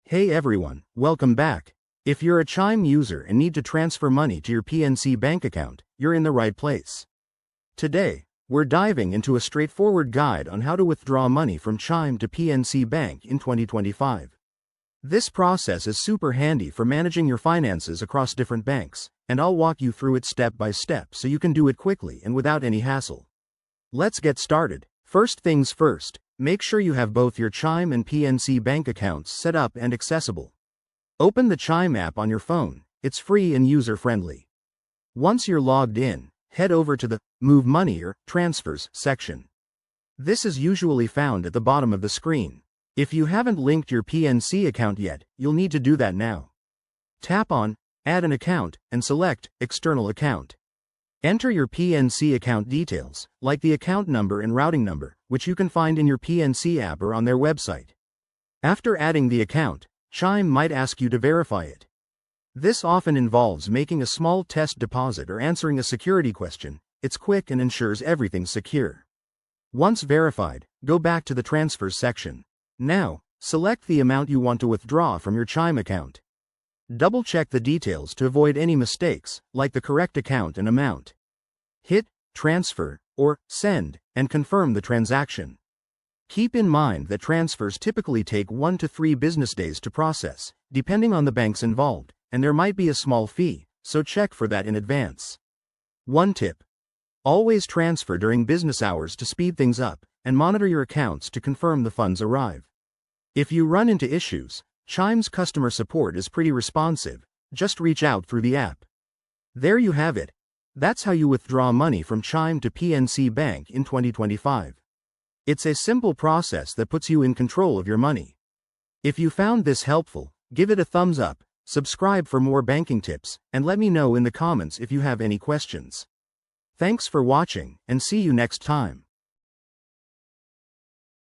Hey everyone, welcome back. If you're a Chime user and need to transfer money to your PNC Bank account, you're in the right place. Today, we're diving into a straightforward guide on how to withdraw money from Chime to PNC Bank in 2025. This process is super handy for managing your finances across different banks, and I'll walk you through it step by step so you can do it quickly and without any hassle. Let's get started. First things first, make sure you have both your Chime and PNC Bank accounts set up and accessible. Open the Chime app on your phone, it's free and user-friendly. Once you're logged in, head over to the Move Money or Transfers section. This is usually found at the bottom of the screen. If you haven't linked your PNC account yet, you'll need to do that now. Tap on Add an account and select External Account. Enter your PNC account details, like the account number and routing number, which you can find in your PNC app or on their website. After adding the account, Chime might ask you to verify it. This often involves making a small test deposit or answering a security question. It's quick and ensures everything's secure. Once verified, go back to the Transfers section. Now, select the amount you want to withdraw from your Chime account. Double-check the details to avoid any mistakes, like the correct account and amount. Hit Transfer or Send and confirm the transaction. Keep in mind that transfers typically take 1 to 3 business days to process, depending on the banks involved, and there might be a small fee, so check for that in advance. One tip: always transfer during business hours to speed things up, and monitor your accounts to confirm the funds arrive. If you run into issues, Chime's customer support is pretty responsive. Just reach out through the app. There you have it. That's how you withdraw money from Chime to PNC Bank in 2025. It's a simple process that puts you in control of your money. If you found this helpful, give it a thumbs up, subscribe for more banking tips, and let me know in the comments if you have any questions. Thanks for watching, and see you next time.